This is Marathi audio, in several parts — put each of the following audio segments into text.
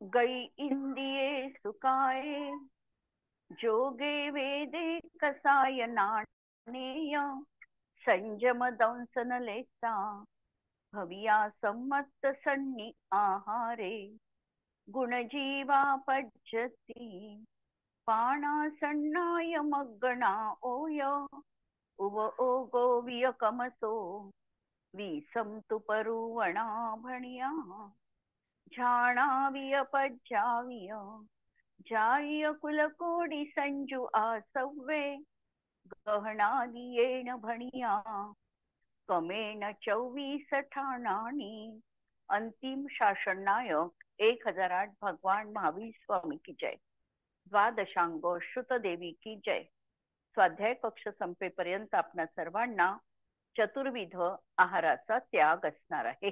गई इंदिये सुकाये, जोगे वेदे कसाय नाणेय, संयम दंसन लेसा, भविया सम्मत सन्नी आहारे, गुणजीवा पज्जती, पाणा सन्नाय मग्गणा ओय, उव ओगो वियकमसो, विसंतु परुवणा भणिया, झाणाविय पज्जाविय, जाय कुलकोडी संजू आसव्वे, गहनादियेन भणिया, कमेन 24 ठाणानी. अंतिम शासन नायक 1008 भगवान महावीर स्वामी की जय. द्वादशांगो श्रुतदेवी की जय. स्वाध्याय कक्ष संपेपर्यंत आपणा सर्वांना चतुर्विध आहाराचा त्याग असणार आहे.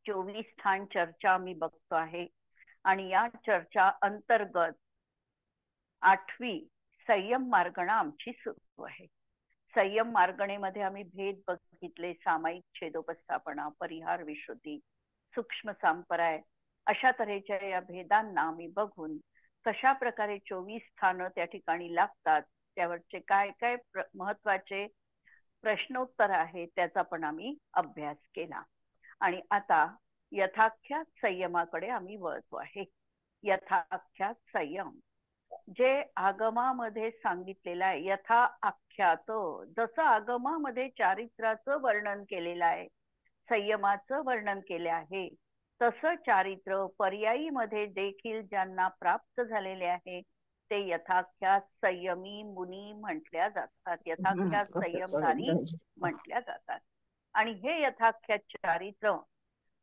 24 स्थान चर्चा आम्ही बघतो आहे आणि या चर्चा अंतर्गत 8वी संयम मार्गणा आमची सुरू आहे. संयम मार्गणेमध्ये आम्ही भेद बघितले, सामायिक छेदोपस्थापना, परिहार विश्रुती, सूक्ष्म सांपराय, अशा तऱ्हेच्या या भेदांना आम्ही बघून कशा प्रकारे 24 स्थानं त्या ठिकाणी लागतात, त्यावरचे काय काय महत्वाचे प्रश्नोत्तर आहे त्याचा पण आम्ही अभ्यास केला. आणि आता यथाख्यात संयमाकडे आम्ही वळतो आहे. यथाख्यात संयम जे आगमामध्ये सांगितलेलं आहे, यथा आख्यात, जसं आगमामध्ये चारित्र्याचं वर्णन केलेलं आहे, संयमाचं वर्णन केले आहे, तसं चारित्र पर्यायी मध्ये देखील ज्यांना प्राप्त झालेले आहे ते यथाख्यात संयमी मुनी म्हटल्या जातात, यथाख्यात संयमधारी म्हटल्या जातात. आणि हे यथाख्यात चारित्र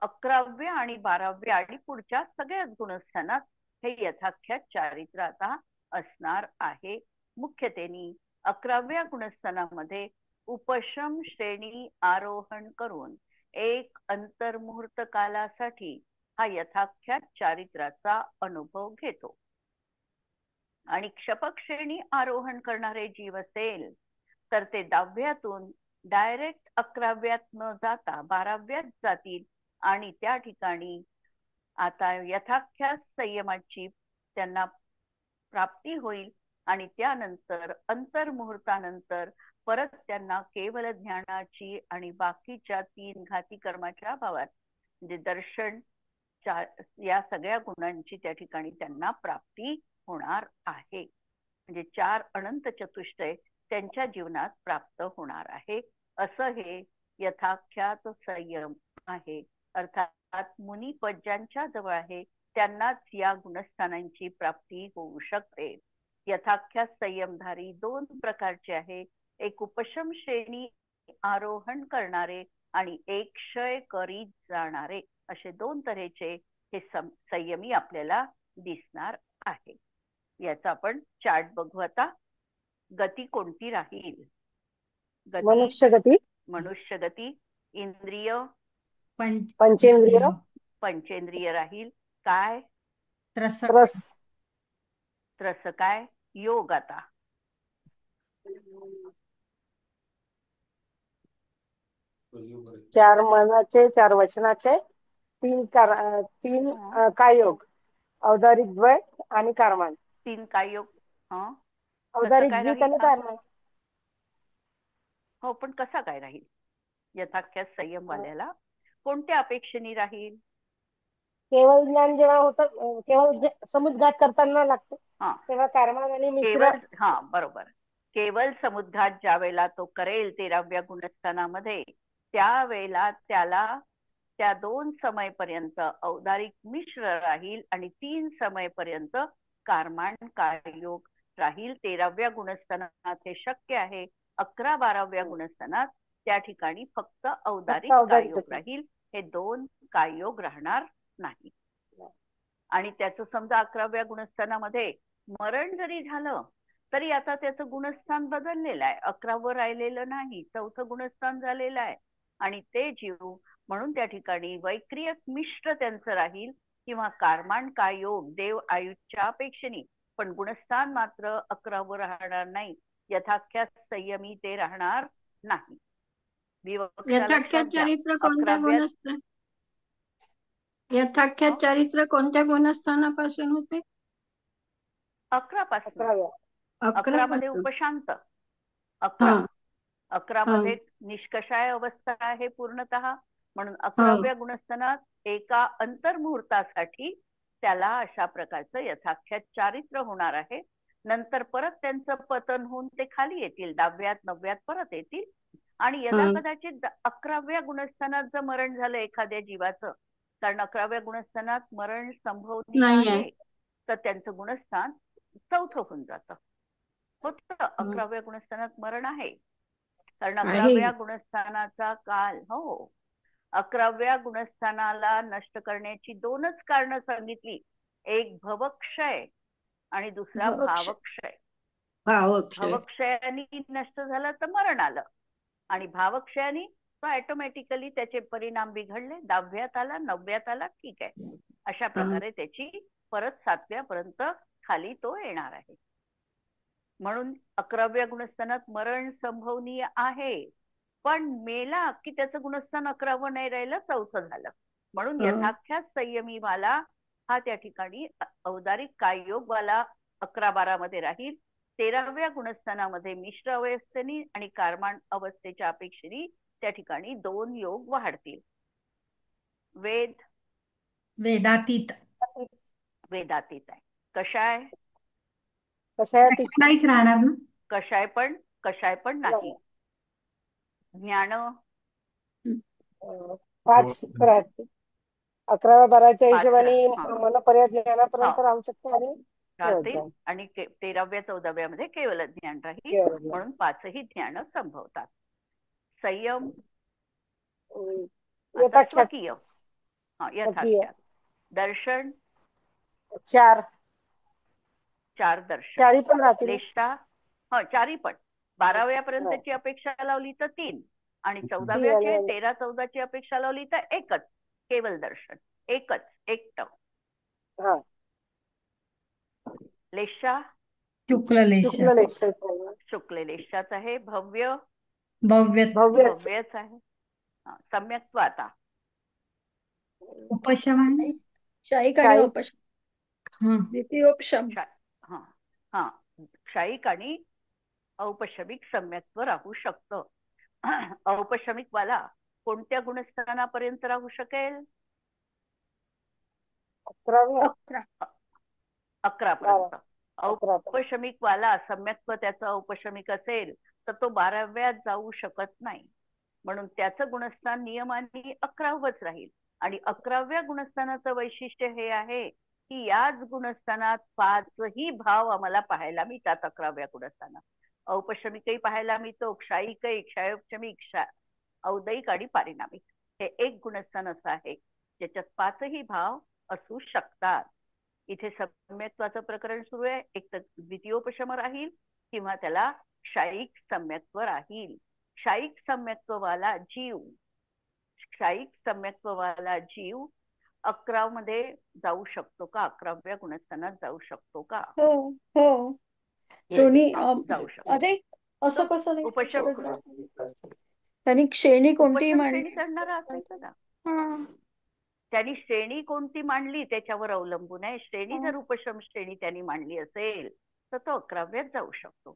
11व्या आणि 12व्या आणि पुढच्या सगळ्याच गुणस्थानात हे यथाख्यात चारित्र आता असणार आहे. मुख्यतेने 11व्या गुणस्थानामध्ये उपशम श्रेणी आरोहण करून एक अंतर्मुहूर्त कालासाठी हा यथाख्यात चारित्राचा अनुभव घेतो. आणि क्षपक श्रेणी आरोहण करणारे जीव असेल तर ते 10व्यातून डायरेक्ट 11व्यात न जाता 12व्यात जातील आणि त्या ठिकाणी आता यथाख्यात संयमाची त्यांना प्राप्ती होईल. आणि त्यानंतर अंतर्मुहूर्तानंतर परत त्यांना केवल ज्ञानाची आणि बाकीच्या 3 घाती कर्माच्या भावात म्हणजे दर्शन या सगळ्या गुणांची त्या ठिकाणी त्यांना प्राप्ती होणार आहे. म्हणजे 4 अनंत चतुष्टय त्यांच्या जीवनात प्राप्त होणार आहे. असं हे यथाख्यात संयम आहे. अर्थात मुनिपद ज्यांच्या जवळ आहे त्यांनाच या गुणस्थानांची प्राप्ती होऊ शकते. यथाख्यात संयमधारी 2 प्रकारचे आहे, एक उपशम श्रेणी आरोहण करणारे आणि एक क्षय करीत जाणारे, असे 2 तऱ्हेचे हे संयमी आपल्याला दिसणार आहे. याचा आपण चार्ट बघू. आता गती कोणती राहील? गती मनुष्य गती, इंद्रिय पंचेंद्रिय राहील. काय? त्रस काय? योग. आता 4 मनाचे, 4 वचनाचे, 3 काय योग, औदारिक द्वय आणि कारमान. 3 काय योग. औदारिक द्वित आणि कारमान. हो, पण कसा काय राहील? यथाख्यात संयम वाल्याला कोणत्या अपेक्षेने राहील? केवळ ज्ञान जेव्हा होतं, केवळ समुद्घात करताना लागतं तेव्हा कारमान आणि मिश्र. बरोबर. केवळ समुद्घात ज्या वेळेला तो करेल 13व्या गुणस्थानामध्ये, त्यावेळेला त्याला त्या 2 समयपर्यंत औदारिक मिश्र राहील आणि 3 समयपर्यंत कारमान योग राहील. 13व्या गुणस्थानात हे शक्य आहे. 11-12व्या गुणस्थानात त्या ठिकाणी फक्त औदारिक कायोग राहील, हे 2 कायोग राहणार नाही. आणि त्याचं समजा 11व्या गुणस्थानामध्ये मरण जरी झालं तरी आता त्याचं गुणस्थान बदललेलं आहे, 11वं राहिलेलं नाही, 4थं गुणस्थान झालेलं आहे. आणि ते जीव म्हणून त्या ठिकाणी वैक्रियक मिश्र त्यांचं राहील किंवा कारमान कायोग देव आयुष्या अपेक्षेने, पण गुणस्थान मात्र 11वं राहणार नाही. यथाख्यात संयमी ते राहणार नाही. यथाख्यात चारित्र्य कोणत्या गुणस्थानापासून होते? 11 पासून. 11व्या. 11 मध्ये पासून. उपशांत. हा 11 11 हा मध्ये निष्कषाय अवस्था आहे पूर्णतः. म्हणून 11व्या गुणस्थानात एका अंतर्मुहूर्तासाठी त्याला अशा प्रकारचं यथाख्यात चारित्र्य होणार आहे. नंतर परत त्यांचं पतन होऊन ते खाली येतील, 10व्यात 9व्यात परत येतील. आणि यदा कदाचित 11व्या गुणस्थानात जर मरण झालं एखाद्या जीवाचं, कारण 11व्या गुणस्थानात मरण संभवनीय आहे, तर त्यांचं गुणस्थान 4थं होऊन जातं. होतं 11व्या गुणस्थानात मरण आहे, कारण 11व्या गुणस्थानाचा काल, हो, 11व्या गुणस्थानाला नष्ट करण्याची 2च कारणं सांगितली. एक भवक्षय आणि दुसरा भावक्षय. भवक्षयाने नष्ट झालं तर मरण आलं, आणि भावक्षयाने तो ऑटोमॅटिकली त्याचे परिणाम बिघडले. 10व्यात आला, 9व्यात आला, ठीक आहे. अशा प्रकारे त्याची परत 7व्या पर्यंत खाली तो येणार आहे. म्हणून 11व्या गुणस्थानात मरण संभवनीय आहे, पण मेला की त्याचं गुणस्थान 11वं नाही राहिलं, 4थं झालं. म्हणून यथाख्यात संयमीवाला हा त्या ठिकाणी औदारिक काययोगवाला 11-12 मध्ये राहील. 13व्या गुणस्थानामध्ये मिश्र अवस्थेनी आणि कारमाण अवस्थेच्या अपेक्षेने त्या ठिकाणी 2 योग वाढतील. वेदातीत आहे. कशाय नाहीच राहणार ना. कशाय पण नाही. ज्ञान 5 राहते. 11-12च्या हिशोबाने मनपर्यंत ज्ञानापर्यंत राहू शकते आणि राहतील. आणि 13व्या-14व्या मध्ये केवळ ज्ञान राहील. म्हणून 5ही ज्ञान संभवतात. संयम स्वकीय, यथाख्यात. दर्शन 4 दर्शन. 4 पण राहतील. निष्ठा 4 पण. 12व्या पर्यंतची अपेक्षा लावली तर 3, आणि 14व्याची 13-14ची अपेक्षा लावली तर 1च केवळ दर्शन, एकटं. लेशा शुक्ल लेशाच आहे. भव्यच आहे. सम्यक्त्व आता उपशम शाही आणि उपशम, द्वितीयोपशम. क्षयिक आणि औपशमिक सम्यक्त्व राहू शकतं. औपशमिक वाला कोणत्या गुणस्थानापर्यंत राहू शकेल? 11 पर्यंत. औपशमिक वाला सम्यक्त्व त्याचं औपशमिक असेल तर तो 12व्यात जाऊ शकत नाही. म्हणून त्याचं गुणस्थान नियमाने 11वंच राहील. आणि 11व्या गुणस्थानाचं वैशिष्ट्य हे आहे की याच गुणस्थानात 5ही भाव आम्हाला पाहायला मिळतात. 11व्या गुणस्थानात औपशमिकही पाहायला मिळतो, क्षायिकही, क्षयोपशमिक, औदैक आणि पारिणामिक. हे एक गुणस्थान असं आहे ज्याच्यात 5ही भाव असू शकतात. इथे सम्यक्त्वाचं प्रकरण सुरू आहे. एक तर द्वितीयोपशम राहील किंवा त्याला क्षायिक सम्यक्त्व राहील. क्षायिक सम्यक्त्ववाला जीव 11 मध्ये जाऊ शकतो का? 11व्या गुणस्थानात जाऊ शकतो का? हो दोन्ही जाऊ शकतो. अरे असं कसं नाही? उपशम त्यांनी श्रेणी कोणती श्रेणी चढणारा असायचं ना. त्यांनी श्रेणी कोणती मांडली त्याच्यावर अवलंबून आहे. श्रेणी जर उपशम श्रेणी त्यांनी मांडली असेल तर तो 11व्यात जाऊ शकतो.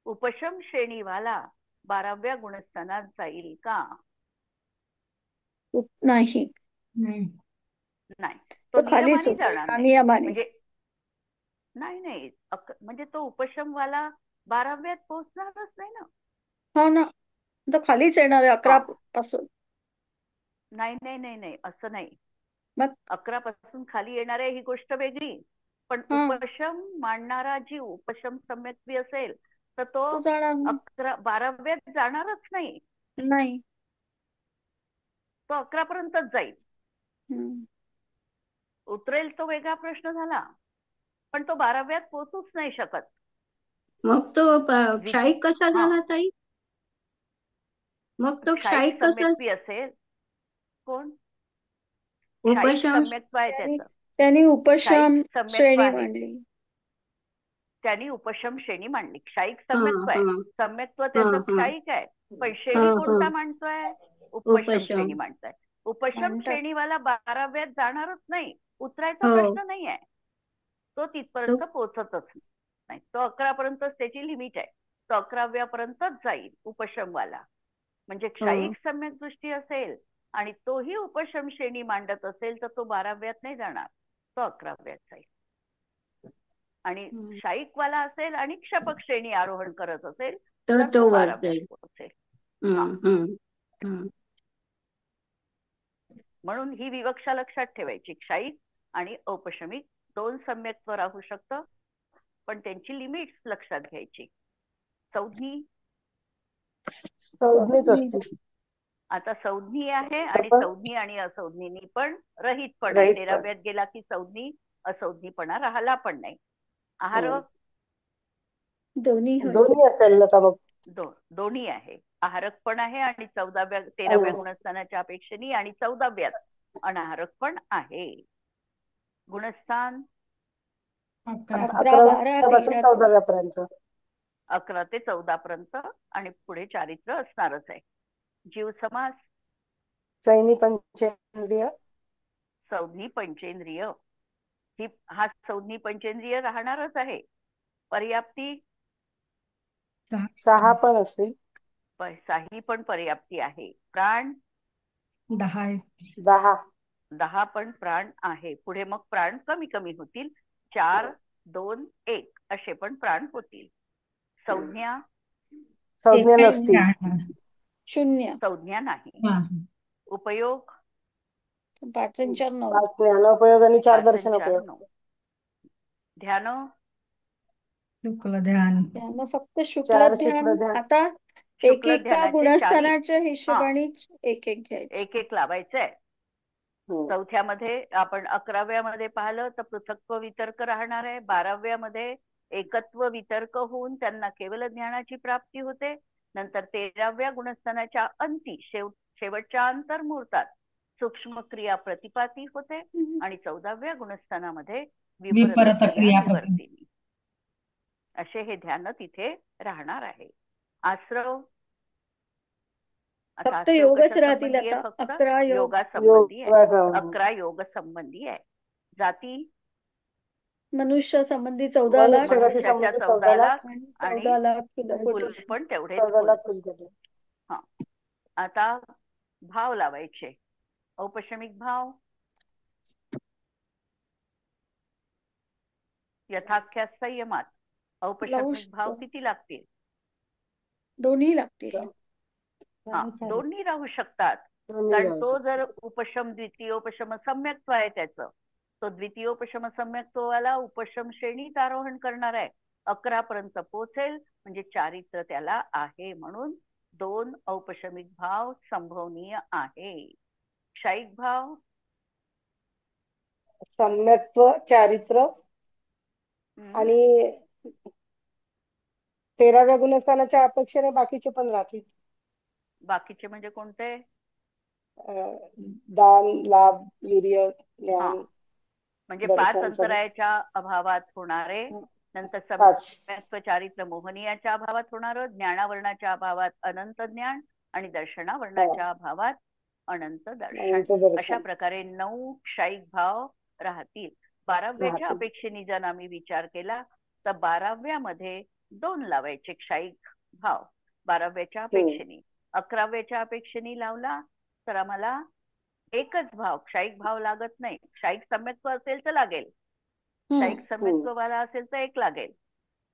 उपशम श्रेणीवाला 12व्या गुणस्थानात जाईल का? नाही, तो नियमाने जाणार नाही. म्हणजे नाही, म्हणजे तो उपशमवाला 12व्यात पोहोचणारच नाही ना. हो ना, तो खालीच येणार आहे 11 पासून. नाही, असं नाही. मग 11 पासून खाली येणार आहे ही गोष्ट वेगळी. पण उपशम मांडणारा जीव उपशम सम्यक्त्वी असेल तर तो 12व्यात जाणारच नाही. तो 11 पर्यंतच जाईल. उतरेल तो वेगळा प्रश्न झाला, पण तो 12व्यात पोहोचूच नाही शकत. मग तो क्षायिक कसा झाला ताई? मग तो क्षायिक सम्यक्त्वी असेल. कोण? उपशम सम्यक्त्व आहे त्याचं. त्यांनी उपशम श्रेणी मांडली. त्यांनी उपशम श्रेणी मांडली. क्षायिक सम्यक्त्व आहे. सम्यक्त्व त्याचं क्षायिक आहे, पण श्रेणी कोणता मांडतोय? उपशम श्रेणी मांडतोय. उपशम म्हणतात. श्रेणीवाला 12व्यात जाणारच नाही, उतरायचा हो प्रश्न नाही आहे. तो तो तिथपर्यंत पोहोचतच नाही. तो 11पर्यंतच त्याची लिमिट आहे. तो 11व्यापर्यंतच जाईल उपशमवाला. म्हणजे हो क्षायिक सम्यक दृष्टी असेल आणि तोही उपशम श्रेणी मांडत असेल तर तो 12व्यात नाही जाणार, तो 11व्यात जाईल. आणि हम्म. क्षायिकवाला असेल आणि क्षपक श्रेणी आरोहण करत असेल तर तर तो तो वर 12व्यात जाईल. पोहोचेल. हम्म, हम्म, हम्म. म्हणून ही विवक्षा लक्षात ठेवायची. क्षायिक आणि औपशमिक दोन सम्यक्त्व राहू शकतं, पण त्यांची लिमिट्स लक्षात घ्यायची. संज्ञी संज्ञेच असते. आता संज्ञी आहे आणि आपण संज्ञी आणि असंज्ञीनी पण रहित पण आहे. रहित पण 13व्यात गेला की संज्ञी असंज्ञीपणा राहिला पण नाही. आहारक दोन्ही होईल. दोन्ही असेल ना का बघ. दोन्ही आहे. आहारक पण आहे आणि 13व्या आणि गुणस्थानाच्या अपेक्षेने आणि 14व्यात अनाहारक पण आहे. गुणस्थान 11 11, 12, 11व्यापासून 13 14. 14व्यापर्यंत 11 ते 14पर्यंत आणि पुढे चारित्र्य असणारच आहे. जीव समास सैनी पंचेंद्रिय संज्ञी पंचेंद्रिय हा संज्ञी पंचेंद्रिय राहणारच आहे. पर्याप्ती 6 पण असतील. साही पण पर्याप्ती आहे. प्राण 10 आहे. 10 10 पण प्राण आहे. पुढे मग प्राण कमी कमी होतील. 4, 2, 1 असे पण प्राण होतील. संज्ञा संज्ञा एकही नसतील. राहणार. शून्य. संज्ञा नाही. हा. उपयोग 5 आणि 4 9. 5 ज्ञानोपयोग आणि 4 5 आणि 4 दर्शनोपयोग. 9. ध्यान शुक्ल ध्यान. त्यांना फक्त शुक्ल 4 ध्यान. शुक्ल ध्यान. आता शुक्ल एका ध्यानाचे गुणस्थानाच्या हिशोबाने एक एक घ्यायचं. एक लावायचंय. हम्म. चौथ्यामध्ये आपण 11व्यामध्ये पाहिलं तर पृथक्त्व वितर्क राहणार आहे. 12व्यामध्ये एकत्व वितर्क होऊन त्यांना केवल ज्ञानाची प्राप्ती होते. नंतर 13व्या गुणस्थानाच्या अंती शेवटच्या अंतर्मुहूर्तात सूक्ष्म क्रिया प्रतिपाती होते आणि 14व्या गुणस्थानामध्ये विपरीत विपरीत क्रिया क्रिया निवर्तिनी. असे हे ध्यान तिथे राहणार आहे. आश्रव आता फक्त आश्रव योगच कशा राहतील संबंधी आहे? आता. फक्त 11 योग. योगासंबंधी आहे. योगासंबंधी. 11 योग संबंधी आहे. जाती मनुष्य संबंधी 14 लाख मनुष्य गती मनुष्याच्या संबंधी 14 14 लाख लाख आणि आणि 14 लाख आणि किलोकोटी. कुल पण तेवढेच 14 कुल. लाख कुलकर्णी. हा. आता भाव लावायचे. औपशमिक भाव यथाख्या संयमात लावू औपशमिक भाव शकतो. किती लागतील? दोन्ही लागतील. हा, दोन्ही राहू शकतात. दोन्ही कारण राहू तो शकतात. जर उपशम द्वितीयोपशम सम्यक्त्व आहे त्याचं, तो द्वितीयोपशम सम्यक्त्ववाला उपशम श्रेणीत आरोहण करणार आहे. 11पर्यंत पोहोचेल म्हणजे चारित्र्य त्याला आहे. म्हणून 2 औपशमिक भाव संभवनीय आहे. क्षायिक भाव सम्यक्त्व चारित्र आणि 13व्या गुणस्थानाच्या अपेक्षेने बाकीचे पण राहतील. बाकीचे म्हणजे कोणते? दान, लाभ, वीर्य, हा, ज्ञान, म्हणजे 5 दर्शन सगळं. अंतरायाच्या अभावात होणारे. नंतर 5 सम्यक्त्व चारित्र मोहनीयाच्या अभावात होणार, ज्ञानावरणाच्या अभावात अनंत ज्ञान आणि दर्शनावरणाच्या अभावात अनंत दर्शन. अनंत अशा दर्शन प्रकारे 9 क्षायिक भाव राहतील. 12व्याच्या राहतील. अपेक्षेने जर आम्ही विचार केला तर 12व्यामध्ये 2 लावायचे क्षायिक भाव 12व्याच्या अपेक्षेने. 11व्याच्या अपेक्षेने लावला तर आम्हाला एकच भाव क्षायिक भाव लागत नाही. क्षायिक सम्यक्त्व असेल तर लागेल, क्षायिक सम्यक्त्ववाला असेल तर 1 लागेल,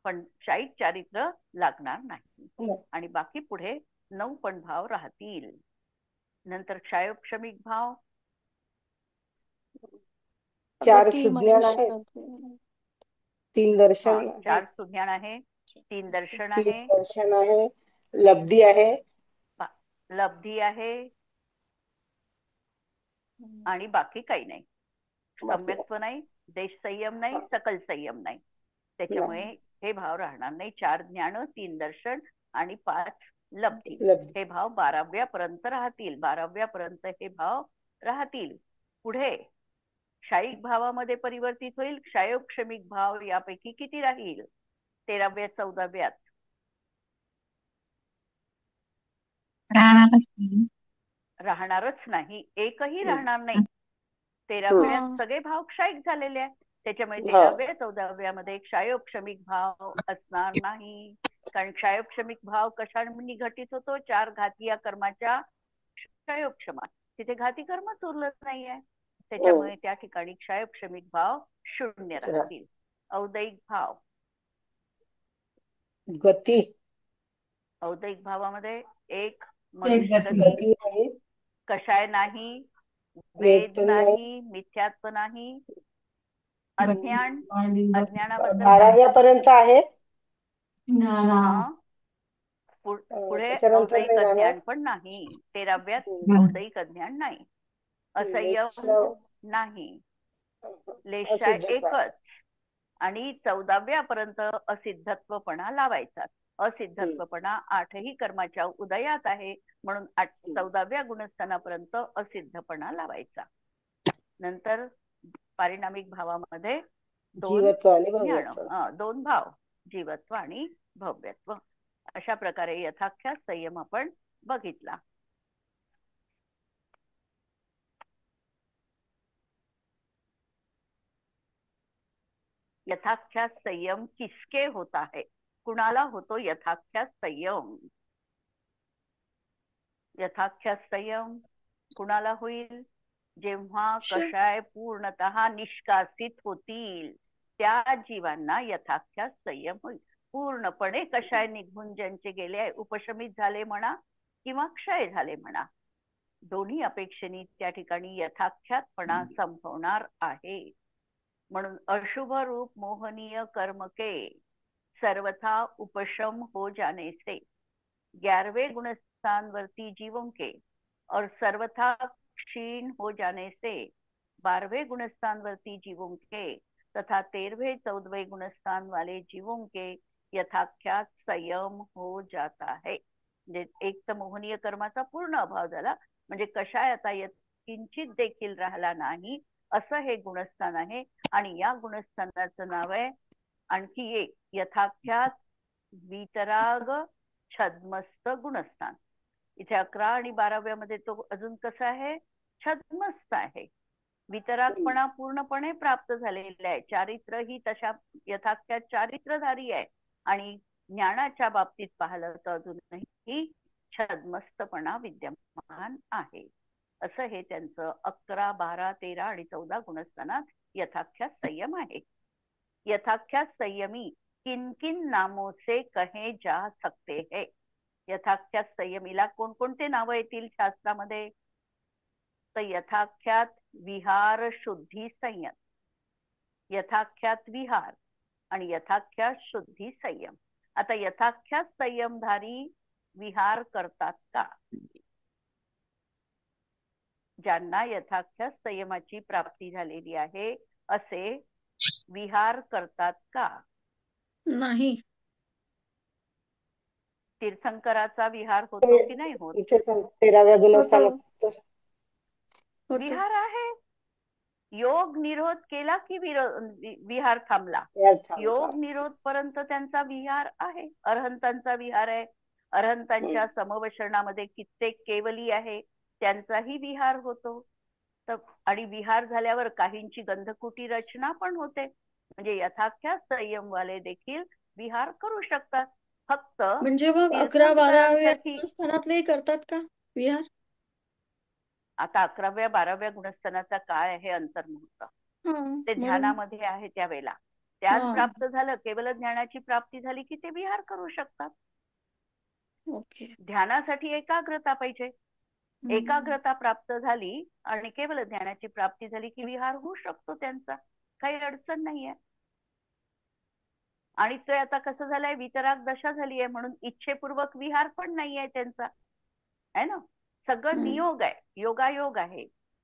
पण क्षायिक चारित्र लागणार नाही. आणि बाकी पुढे 9 पण भाव राहतील. नंतर क्षायोपशमिक भाव 4 सुज्ञान आहे, 3 दर्शन 4 सुज्ञान आहे, 3 दर्शन आहे, 3 दर्शन आहे, लब्धी आहे, लब्धी आहे आणि बाकी काही नाही. सम्यक्त्व नाही, देश संयम नाही, सकल संयम नाही. त्याच्यामुळे हे भाव राहणार नाही. 4 ज्ञान, 3 दर्शन आणि 5 लब्धी हे भाव 12व्यापर्यंत राहतील. 12व्यापर्यंत हे भाव राहतील. पुढे क्षायिक भावामध्ये परिवर्तित होईल. क्षायोपशमिक भाव यापैकी किती राहील? 13व्या 14व्यात राहणारच नाही. राहणारच नाही, एकही राहणार नाही. 13व्यात सगळे भाव क्षयिक झालेले आहेत. त्याच्यामुळे 13व्या 14व्यामध्ये क्षयोक्षमिक भाव असणार नाही. कारण क्षयोक्षमिक भाव कशाने घटित होतो? 4 घाती या कर्माच्या क्षयोक्षमात. तिथे घाती कर्मच उरलं नाहीये. त्याच्यामुळे त्या ठिकाणी क्षयोक्षमिक भाव 0 राहतील. औदैक भाव, गती, औदैक भावामध्ये एक मनुष्य गती, कषाय नाही, वेद नाही, मिथ्यात्व नाही, अज्ञान, अज्ञानाबद्दल 12व्यापर्यंत आहे. पुढे औदैक अज्ञान पण नाही. 13व्यात औदैक अज्ञान नाही, असंयम नाही, लेशा एकच. आणि 14व्यापर्यंत असिद्धत्वपणा लावायचा. असिद्धत्वपणा 8ही कर्माच्या उदयात आहे, म्हणून 14व्या गुणस्थानापर्यंत असिद्धपणा लावायचा. नंतर पारिणामिक भावामध्ये दोन भाव, जीवत्व आणि भव्यत्व. अशा प्रकारे यथाख्यात संयम आपण बघितला. यथाख्यात संयम किसके होता है? कुणाला होतो यथाख्यात संयम? यथाख्यात संयम कुणाला होईल? जेव्हा कषाय पूर्णतः निष्कासित होतील त्या जीवांना यथाख्यात संयम होईल. पूर्णपणे कषाय निघून ज्यांचे गेले आहे, उपशमित झाले म्हणा किंवा क्षय झाले म्हणा, दोन्ही अपेक्षेने त्या ठिकाणी यथाख्यातपणा संभवणार आहे. म्हणून अशुभ रूप मोहनीय कर्म के सर्वथा उपशम हो जाने से 11वें गुणस्थान वर्ती जीवों के और सर्वथा क्षीण हो जाने से 12वें गुणस्थान वर्ती जीवों के तथा 13वें 14वें गुणस्थान वाले जीवों के यथाख्यात संयम हो जाता है. म्हणजे एक तर मोहनीय कर्माचा पूर्ण अभाव झाला, म्हणजे कशाय आता किंचित देखील राहिला नाही, असं हे गुणस्थान आहे. आणि या गुणस्थानाचं नाव आहे आणखी एक, यथाख्यात वितराग छद्मस्त गुणस्थान. इथे 11 आणि 12व्यामध्ये तो अजून कसा आहे? छद्मस्त आहे. वितरागपणा पूर्णपणे प्राप्त झालेला आहे. चारित्र ही तशा यथाख्यात चारित्रधारी आहे. आणि ज्ञानाच्या बाबतीत पाहिलं तर अजूनही छद्मस्तपणा विद्यमान आहे. असं हे त्यांचं 11, 12, 13 आणि 14 गुणस्थानात यथाख्यात संयम आहे. यथाख्यात संयमी किन किन नामों से कहे जा सकते है? यथाख्यात संयमीला कोणकोणते नावं येतील शास्त्रामध्ये? तर यथाख्यात विहार शुद्धी संयम, यथाख्यात विहार आणि यथाख्यात शुद्धी संयम. आता यथाख्यात संयमधारी विहार करतात का? ज्यांना यथाख्यात संयमाची प्राप्ती झालेली आहे असे विहार करतात का? नाही. तीर्थंकराचा विहार होतो की नाही होत? 13व्या गुणस्थानात विहार आहे. योग निरोध केला की विहार थांबला. योग निरोध पर्यंत त्यांचा विहार आहे. अरहंतांचा विहार आहे. अरहंतांच्या समवचरणामध्ये कित्येक केवली आहे, त्यांचाही विहार होतो. आणि विहार झाल्यावर काहींची गंधकुटी रचना पण होते. म्हणजे यथाख्यात संयमवाले देखील विहार करू शकतात. फक्त म्हणजे मग 11-12व्या गुणस्थानातले करतात का विहार? आता 11व्या 12व्या गुणस्थानाचा काय आहे? अंतर्मुहूर्त. ते ध्यानामध्ये आहे त्यावेळेला त्यात प्राप्त झालं, केवळ ज्ञानाची प्राप्ती झाली की ते विहार करू शकतात. ध्यानासाठी एकाग्रता पाहिजे. एकाग्रता प्राप्त झाली आणि केवळ ज्ञानाची प्राप्ती झाली की विहार होऊ शकतो त्यांचा, काही अडचण नाहीये. आणि ते आता कसं झालंय, वितराग दशा झाली आहे म्हणून इच्छेपूर्वक विहार पण नाहीये त्यांचा, आहे ना. सगळं नियोग आहे, योगायोग आहे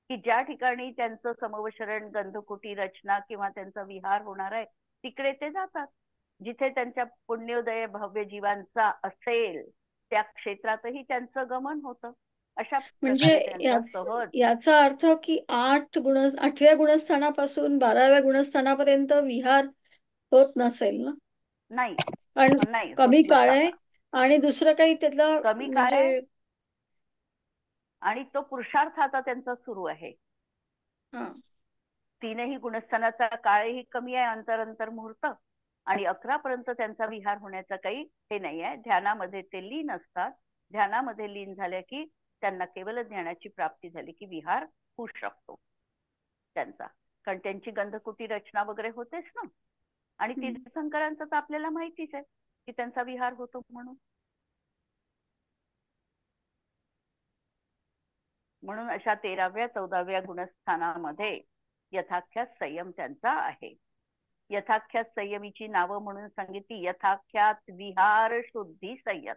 की ज्या ठिकाणी त्यांचं समवशरण गंधकुटी रचना किंवा त्यांचा विहार होणार आहे तिकडे ते जातात. जिथे त्यांच्या पुण्योदय भव्य जीवांचा असेल त्या क्षेत्रातही त्यांचं गमन होतं. अशा म्हणजे याचा अर्थ की 8व्या गुणस्थानापासून 12व्या गुणस्थानापर्यंत विहार होत नसेल ना? नाही, नाही, कमी काळ आहे. आणि दुसरं काही त्यातलं कमी काळ आहे. आणि तो पुरुषार्थ आता त्यांचा सुरू आहे. हा. तीनही गुणस्थानाचा काळही कमी आहे, अंतर मुहूर्त, आणि 11 पर्यंत त्यांचा विहार होण्याचा काही हे नाही आहे. ध्यानामध्ये ते लीन असतात. ध्यानामध्ये लीन झाले की त्यांना केवळ ज्ञानाची प्राप्ती झाली की विहार होऊ शकतो त्यांचा. कारण त्यांची गंधकुटी रचना वगैरे होतेच ना. आणि तीर्थंकरांचं तर आपल्याला माहितीच आहे की त्यांचा विहार होतो म्हणून. म्हणून अशा 13व्या 14व्या गुणस्थानामध्ये यथाख्यात संयम त्यांचा आहे. यथाख्यात संयमीची नावं म्हणून सांगितली. यथाख्यात विहार शुद्धी संयम,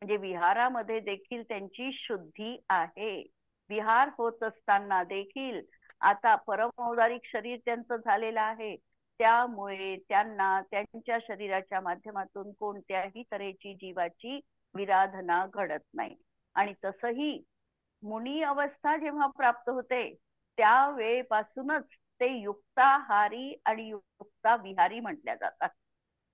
म्हणजे विहारामध्ये देखील त्यांची शुद्धी आहे. विहार होत असताना देखील आता परमौदारिक शरीर त्यांचं झालेलं आहे, त्यामुळे त्यांना त्यांच्या शरीराच्या माध्यमातून कोणत्याही तऱ्हेची जीवाची विराधना घडत नाही. आणि तसही मुनी अवस्था जेव्हा प्राप्त होते त्यावेळेपासूनच ते युक्ताहारी आणि युक्ताविहारी म्हटल्या जातात.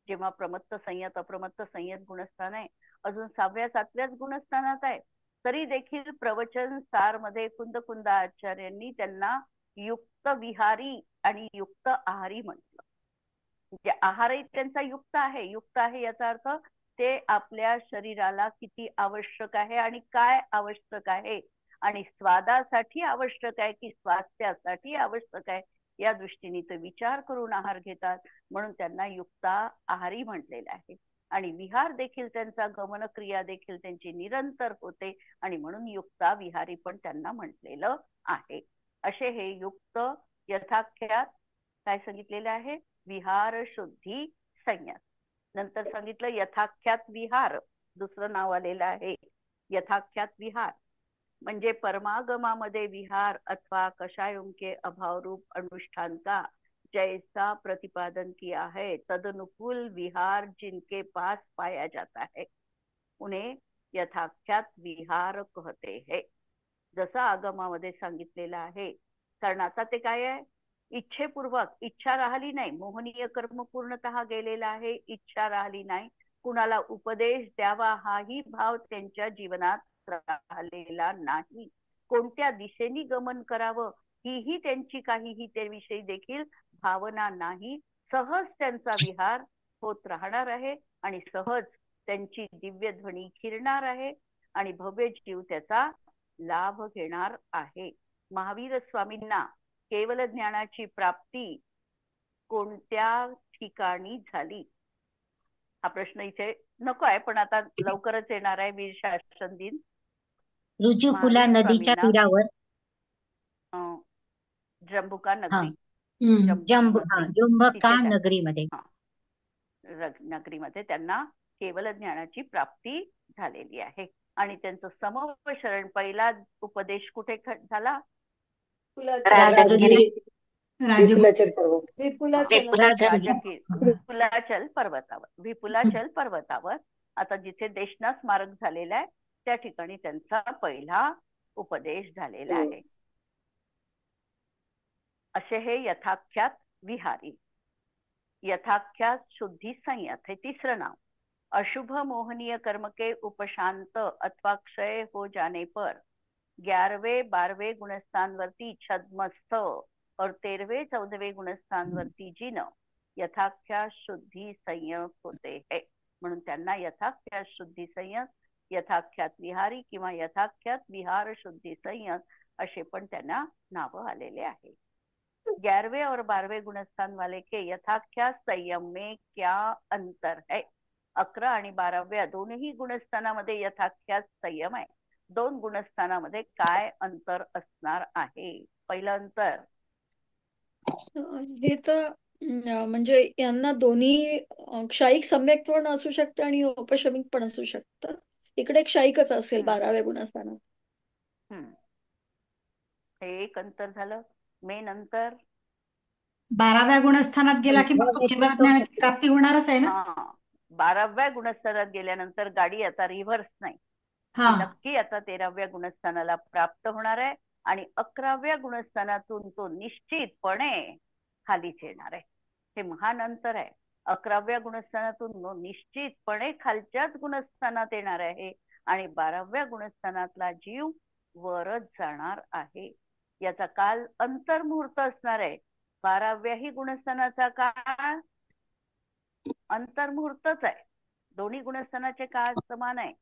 जेव्हा प्रमत्त संयत अप्रमत्त संयत गुणस्थान आहे, अजून 6व्या 7व्याच गुणस्थानात आहे, तरी देखील प्रवचन सार मध्ये कुंद आचार्यांनी त्यांना युक्त विहारी आणि युक्त आहारी म्हटलं. म्हणजे आहारही त्यांचा युक्त आहे याचा अर्थ ते आपल्या शरीराला किती आवश्यक आहे आणि काय आवश्यक आहे, आणि स्वादासाठी आवश्यक आहे की स्वास्थ्यासाठी आवश्यक आहे, या दृष्टीने ते विचार करून आहार घेतात. म्हणून त्यांना युक्ता आहारी म्हटलेलं आहे. आणि विहार देखील त्यांचा, गमन क्रिया देखील त्यांची निरंतर होते, आणि म्हणून युक्ता विहारी पण त्यांना म्हटलेलं आहे. असे हे युक्त यथाख्यात काय सांगितलेलं आहे, विहार शुद्धी संयत. नंतर सांगितलं यथाख्यात विहार, दुसरं नाव आलेलं आहे यथाख्यात विहार, म्हणजे परमागमामध्ये विहार अथवा कषायों के अभाव रूप अनुष्ठान का जैसा प्रतिपादन किया है तदनुकूल विहार जिनके पास पाया जाता है उन्हें यथाख्यात विहार कहते हैं. जसं आगमामध्ये सांगितलेलं आहे. कारण आता ते काय आहे, इच्छेपूर्वक, इच्छा राहिली नाही, मोहनीय कर्म पूर्णतः गेलेला आहे, इच्छा राहिली नाही, कुणाला उपदेश द्यावा हाही भाव त्यांच्या जीवनात राहिलेला नाही, कोणत्या दिशेने गमन करावं हीही त्यांची काहीही त्याविषयी देखील भावना नाही. सहज त्यांचा विहार होत राहणार आहे आणि सहज त्यांची दिव्य ध्वनी खिरणार आहे आणि भव्य जीव त्याचा लाभ घेणार आहे. महावीर स्वामींना केवल ज्ञानाची प्राप्ती कोणत्या ठिकाणी झाली, हा प्रश्न इथे नको आहे, पण आता लवकरच येणार आहे वीर शासन दिन. रुजुकुला नदीच्या तीरावर जंबुका नगरी, जंबुका नगरीमध्ये नगरीमध्ये त्यांना केवल ज्ञानाची प्राप्ती झालेली आहे. आणि त्यांचं समवशरण पहिला उपदेश कुठे झाला, विपुलाचल पर्वतावर. विपुलाचल पर्वतावर आता जिथे देशना स्मारक झालेला आहे त्या ठिकाणी त्यांचा पहिला उपदेश झालेला आहे. असे हे यथाख्यात विहारी. यथाख्यात शुद्धि संयत हे तीसरं नाव. अशुभ मोहनीय कर्म के उपशांत अथवा क्षय हो जाने पर 11वें 12वें गुणस्थान वर्ती छद्मस्थ और 13वें 14वें गुणस्थान वर्ती जिन यथाख्यात शुद्धि संयत होते है. म्हणून त्यांना यथाख्यात शुद्धि संयत, यथाख्यात विहारी किंवा यथाख्यात विहार शुद्धि संयत असे पण त्यांना नाव आलेले आहे. 11वें और 12वें गुणस्थान वाले के यथाख्यात संयम में क्या अंतर है. 11 आणि 12व्या दोनही गुणस्थानामध्ये यथाख्यात संयम आहे. 2 गुणस्थानामध्ये काय अंतर असणार आहे. पहिलं अंतर हे तर म्हणजे यांना दोन्ही क्षायिक सम्यक पण असू शकतं आणि उपशमिक पण असू शकतं. इकडे क्षायिकच असेल 12व्या गुणस्थानात. हे एक अंतर झालं. मेन अंतर 12व्या गुणस्थानात गेला की मग तो केवळ ज्ञानाची प्राप्ती होणारच आहे ना. 12व्या गुणस्थानात गेल्यानंतर गाडी आता रिव्हर्स नाही, नक्की आता 13व्या गुणस्थानाला प्राप्त होणार आहे आणि 11व्या गुणस्थानातून तो निश्चितपणे खालीच येणार आहे. हे महान अंतर आहे. 11व्या गुणस्थानातून निश्चितपणे खालच्याच गुणस्थानात येणार आहे आणि 12व्या गुणस्थानातला जीव वरच जाणार आहे. याचा काल अंतर्मुहूर्त असणार आहे. 12व्याही गुणस्थानाचा काळ अंतर्मुहूर्तच आहे. दोन्ही गुणस्थानाचे काळ समान आहे,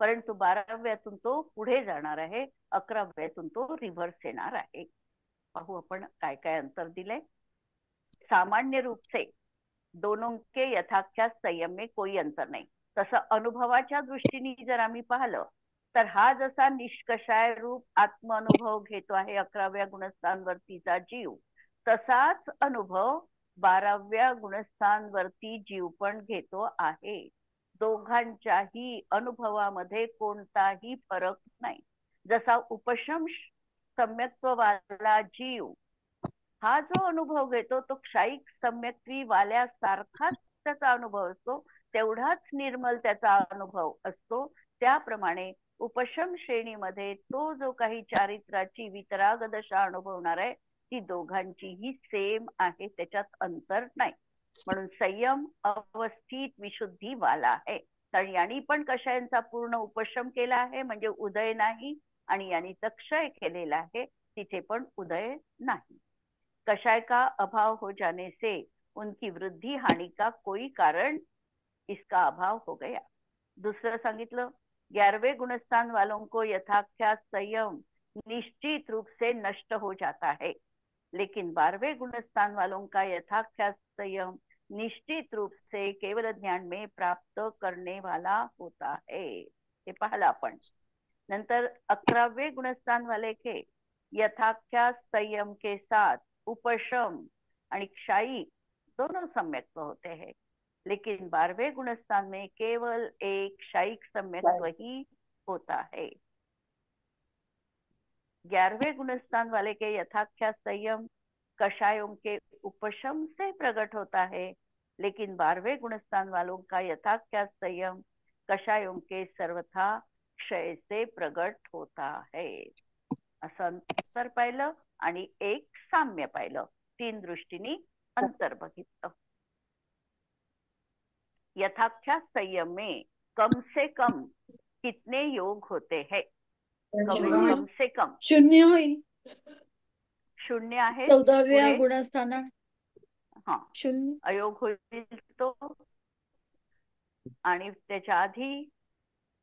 परंतु 12व्यातून तो पुढे जाणार आहे, 11व्यातून तो रिव्हर्स येणार आहे. पाहू आपण काय काय अंतर दिलंय. सामान्य रूप से दोनों के यथाख्यात संयम में कोई अंतर नाही. तसं अनुभवाच्या दृष्टीने जर आम्ही पाहिलं तर हा जसा निष्कषाय रूप आत्मानुभव घेतो आहे 11व्या गुणस्थानवरतीचा जीव, तसाच अनुभव 12व्या गुणस्थानवरती जीव पण घेतो आहे. दोघांच्याही अनुभवामध्ये कोणताही फरक नाही. जसा उपशम सम्यक्त्ववाला जीव हा जो अनुभव घेतो तो क्षायिक सम्यक्त्वी वाल्यासारखाच त्याचा अनुभव असतो, तेवढाच निर्मल त्याचा अनुभव असतो. त्याप्रमाणे उपशम श्रेणीमध्ये तो जो काही चारित्राची वितराग दशा अनुभवणार आहे ती दोघांचीही सेम आहे, त्याच्यात अंतर नाही. म्हणून संयम अवस्थित विशुद्धी वाला आहे. कारण यांनी पण कषायांचा पूर्ण उपशम केला आहे, म्हणजे उदय नाही, आणि यांनी तर क्षय केलेला आहे, तिथे पण उदय नाही. कषाय का अभाव हो जाने से उनकी वृद्धि हानि का कोई कारण इसका अभाव हो गया. दूसरं सांगितलं, 11वें गुणस्थान वालों को यथाख्यात संयम निश्चित रूप से नष्ट हो जाता है, लेकिन 12वें गुणस्थान वालों का यथाख्यात संयम निश्चित रूप से केवल ज्ञान में प्राप्त करने वाला होता है. हे पाहिलं आपण. नंतर 11वें गुणस्थान वाले के यथाख्यात संयम के साथ उपशम आणि क्षायी दोनों सम्यक्त्व होते हैं, लेकिन 12वें गुणस्थान में केवल एक क्षायिक सम्यक्त्व ही होता है. 11वें गुणस्थान वाले के यथाख्यात संयम कषायों के उपशम से प्रकट होता है, लेकिन 12वें गुणस्थान वालों का यथाख्यात संयम कषायों के सर्वथा क्षय से प्रकट होता है. असं अंतर पाहिलं आणि एक साम्य पाहिलं. 3 दृष्टीने अंतर बघितलं. यथाख्यात संयम में कम से कम कितने योग होते हैं? कम से कम 0 होईल. 0 आहे. 14व्या गुणस्थानात हा 0 अयोग होईल तो, आणि त्याच्या आधी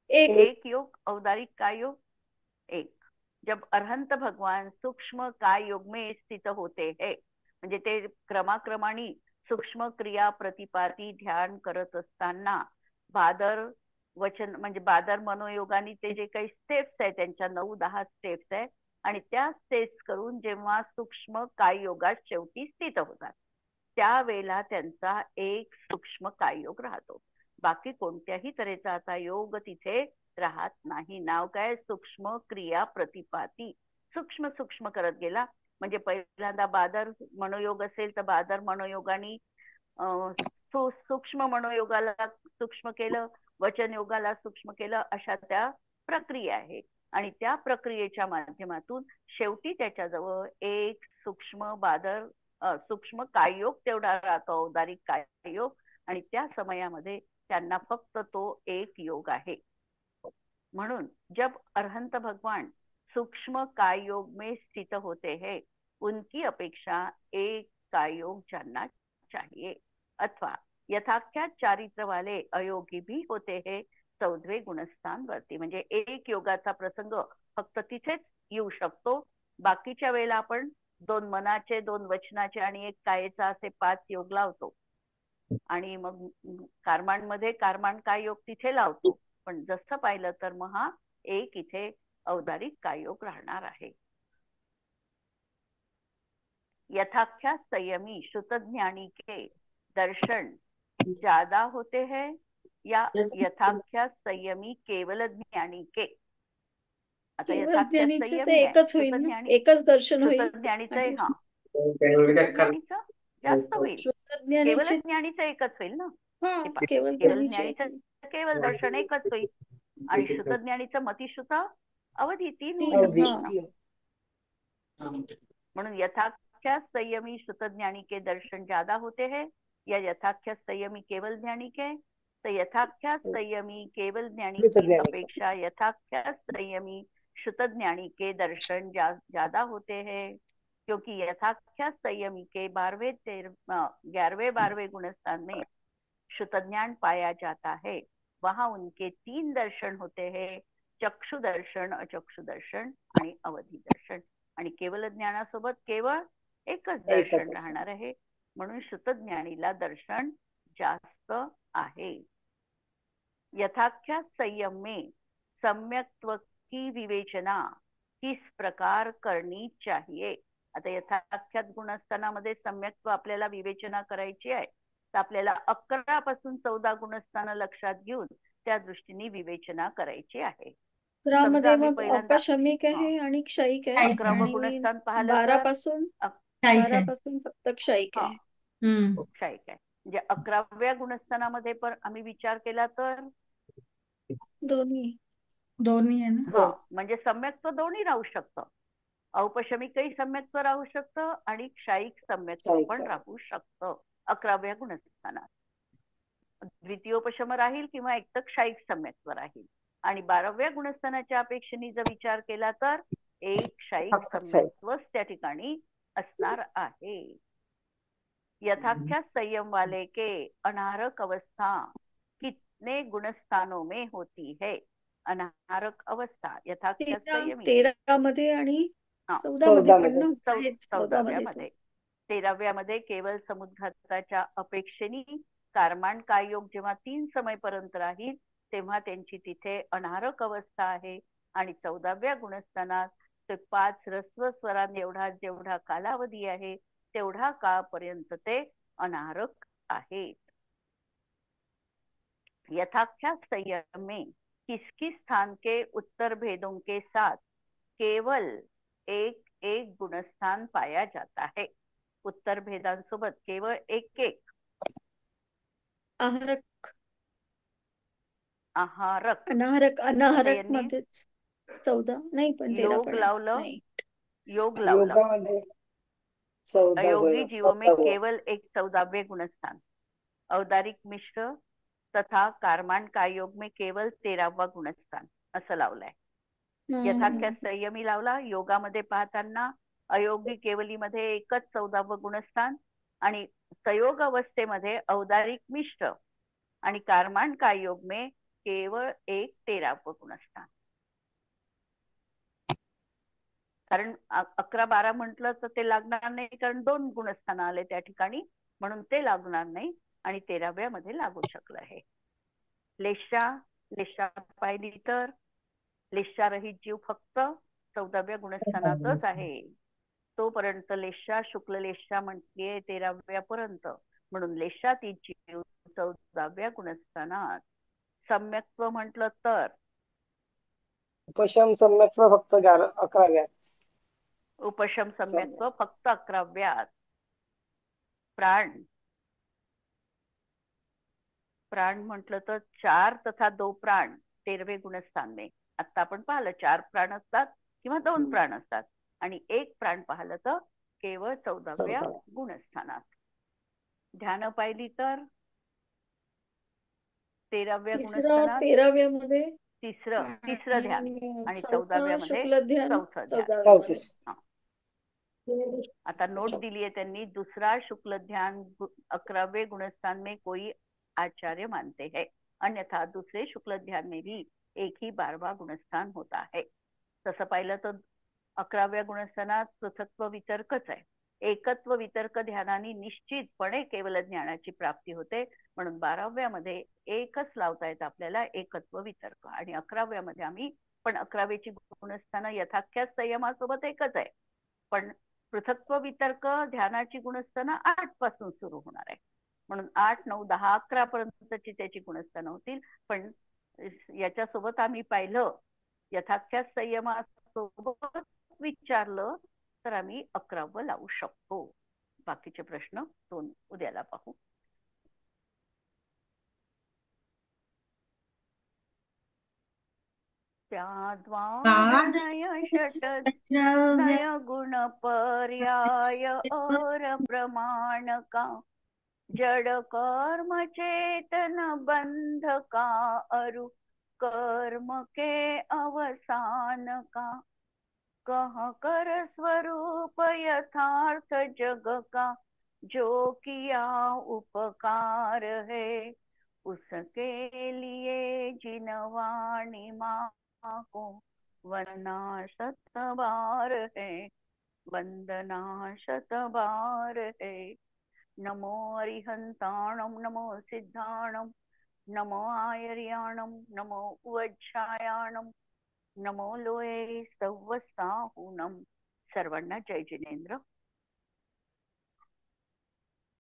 1 योग औदारिक काय योग 1. जब अरहंत भगवान सूक्ष्म काय योग में स्थित होते हैं, म्हणजे ते क्रमाक्रमाने सूक्ष्म क्रिया प्रतिपाती ध्यान करत असताना बादर वचन म्हणजे बादर मनोयोगानी ते जे काही स्टेप्स आहेत त्यांच्या 9-10 स्टेप्स आहेत, आणि त्या स्टेप्स करून जेव्हा सूक्ष्म काय योगात शेवटी स्थित होतात त्यावेळेला त्यांचा एक सूक्ष्म काय योग राहतो. बाकी कोणत्याही तऱ्हेचा आता योग तिथे राहत नाही. नाव काय? सूक्ष्म क्रिया प्रतिपाती. सूक्ष्म सूक्ष्म करत गेला. म्हणजे पहिल्यांदा बादर मनोयोग असेल तर बादर मनोयोगानी सूक्ष्म मनोयोगाला सूक्ष्म केलं, वचन योगाला सूक्ष्म केलं, अशा त्या प्रक्रिया आहे. आणि त्या प्रक्रियेच्या माध्यमातून शेवटी त्याच्याजवळ एक सूक्ष्म बादर सूक्ष्म काययोग तेवढा राहतो, औदारिक काययोग, आणि त्या समयामध्ये त्यांना फक्त तो एक योग आहे. म्हणून जब अरहंत भगवान सूक्ष्म काय योग में स्थित होते हैं, उनकी अपेक्षा एक काय योग जानना चाहिए. अथवा यथाख्यात चारित्र वाले अयोगी भी होते हैं 14वें गुणस्थान वरती. म्हणजे एक योगाचा प्रसंग फक्त तिथेच येऊ शकतो. बाकीच्या वेळेला आपण 2 मनाचे, 2 वचनाचे आणि 1 कायेचा असे 5 योग लावतो, आणि मग कर्मांमध्ये कर्माण काय योग तिथे लावतो. पण जसं पाहिलं तर मग हा एक इथे औदारिक काय योग राहणार आहे. यथाख्यात संयमी श्रुतज्ञानी के दर्शन ज्यादा होते हैं या यथाख्यात संयमी केवल ज्ञानी के? आता यथाख्यात संयमी एकच होईल ना, एकच दर्शन होईल. श्रुतज्ञानीचं हा श्रुतज्ञानीचं जास्त होईल, केवल ज्ञानीचं एकच होईल ना. केवल ज्ञानीचं केवल दर्शन एकच होईल, आणि श्रुतज्ञानीचं मतिश्रुत अवधी 3 होईल. म्हणून यथाख्यात संयमी श्रुतज्ञानी के दर्शन ज्यादा होते हैं या यथाख्यात संयमी केवल ज्ञानी के? तो यथाख्यात संयमी केवल ज्ञानी की अपेक्षा यथाख्यात संयमी शुतज्ञानी के दर्शन ज्यादा होते हैं, क्योंकि यथाख्या संयमी के 11वें 12वें गुणस्थान में शुतज्ञान पाया जाता है। वहां उनके 3 दर्शन होते हैं, चक्षु दर्शन, अचक्षु दर्शन आणि अवधी दर्शन. आणि केवल ज्ञानासोबत केवळ एकच दर्शन राहणार आहे, म्हणून शुतज्ञानीला दर्शन जास्त आहे. यथाख्या संयम में सम्यक्त्व की विवेचना किस प्रकार करनी चाहिए. आता यथाख्यात गुणस्थानामध्ये सम्यक्त्व आपल्याला विवेचना करायची आहे, तर आपल्याला 11 पासून 14 गुणस्थान लक्षात घेऊन त्या दृष्टीने विवेचना करायची आहे. मध्ये मग अपशमिक आहे आणि क्षयिक आहे. 11वं गुणस्थान पाहिलं 12 तर पासून फक्त क्षयिक आहे. क्षयिक आहे. म्हणजे 11व्या गुणस्थानामध्ये पण आम्ही विचार केला तर दोन्ही आहे ना. म्हणजे सम्यक्त्व दोन्ही राहू शकतं. औपशमिकही सम्यक्त्व राहू शकतं आणि क्षयिक सम्यक्त्व पण राहू शकतं 11व्या गुणस्थानात. द्वितीयोपशम राहील किंवा एक तर क्षयिक सम्यक्त्व राहील. आणि 12व्या गुणस्थानाच्या अपेक्षेने जर विचार केला तर एक क्षयिक सम्यक्त्वच त्या ठिकाणी असणार आहे. यथाख्या संयम वाले के अनारक अवस्था कितने गुणस्थानों में होती है. अनारक अवस्था यथाख्या संयमी 13 मध्ये आणि 14 मध्ये 13व्या मध्ये केवळ समुद्घाताच्या अपेक्षेने कारमान काय योग जेव्हा 3 समयपर्यंत राहील तेव्हा त्यांची तिथे अनारक अवस्था आहे. आणि 14व्या गुणस्थानात ते 5 ह्रस्व स्वरान एवढा जेवढा कालावधी आहे तेवढा काळपर्यंत ते अनारक आहेत. यथाख्या संयम में किस किस स्थान के उत्तर भेदों के साथ केवल एक एक गुणस्थान पाया जाता है. उत्तर भेदांसोबत केवळ एक एक आहारक अनाहरक मध्ये 14 नाही पण 13 योग पण लावलं. योग लावलं. योगामध्ये अयोगी जीवों में केवल एक 14वें गुणस्थान. औदारिक मिश्र तथा कारमान काय योग में केवल 13वा गुणस्थान असं लावलंय. यथाख्या संयमी लावला. योगामध्ये पाहताना अयोगी केवलीमध्ये एकच 14वं गुणस्थान आणि संयोग अवस्थेमध्ये औदारिक मिश्र आणि कारमान काय योग में केवळ एक 13वं गुणस्थान. कारण 11-12 म्हटलं तर ते लागणार नाही, कारण 2 गुणस्थान आले त्या ठिकाणी, म्हणून ते लागणार नाही आणि 13व्या मध्ये लागू शकलं आहे. लेशा पाहिली तर लेशा रहित जीव फक्त 14व्या गुणस्थानातच आहे. तोपर्यंत लेशा शुक्ल लेशा म्हटलीये 13व्या पर्यंत, म्हणून लेशातीत जीव 14व्या गुणस्थानात. सम्यक्त्व म्हटलं तर उपशम सम्यक्त्व फक्त 11व्या. उपशम सम्यक्त्व फक्त 11व्यात. प्राण म्हटलं तर 4 तथा 2 प्राण 13वें गुणस्थान में. आता आपण पाहिलं 4 प्राण असतात किंवा 2 प्राण असतात आणि 1 प्राण पाहिलं तर केवळ 14व्या गुणस्थानात. ध्यान पाहिली तर 13व्या गुणस्थानात 13व्या मध्ये तिसरं ध्यान आणि 14व्या मध्ये चौथं ध्यान. आता नोट दिली है त्यांनी, दूसरा शुक्ल ध्यान 11वें गुणस्थान में कोई आचार्य मानते हैं, अन्यथा दूसरे शुक्ल ध्यान में भी एक ही 12वां गुणस्थान होता है. तसं पाहिलं तर 11व्या गुणस्थानात पृथक्त्व वितर्कच आहे. एकत्व वितर्क ध्यानाने निश्चितपणे केवल ज्ञानाची प्राप्ती होते, म्हणून 12व्या मध्ये एकच लावता येत आपल्याला एकत्व वितर्क. आणि 11व्या मध्ये आम्ही पण 11वीची गुणस्थानं यथाख्या संयमासोबत एकच आहे, पण पृथक्त्व वितर्क ध्यानाची गुणस्थानं 8 पासून सुरू होणार आहे, म्हणून 8, 9, 10, 11 पर्यंतची त्याची गुणस्थानं होतील. पण याच्यासोबत आम्ही पाहिलं यथाख्या संयमासोबत विचारलं तर आम्ही 11वं लावू शकतो. बाकीचे प्रश्न उद्याला पाहू. त्याद्वानय षटनय गुण पर्याय और प्रमाण का जड़ कर्म चेतन बंध का अरु कर्म के अवसान का, कह कर स्वरूप यथार्थ जग का, जो किया उपकार है उसके लिए जिनवाणी माँ को वंदना शत बार है, वंदना शत बार है। नमो अरिहंताणम नमो सिद्धाणम नमो आयर्याणम नमो उज्जायाणम नमो लोये सव्वसाहुनम। सर्वांना जय जिनेंद्र।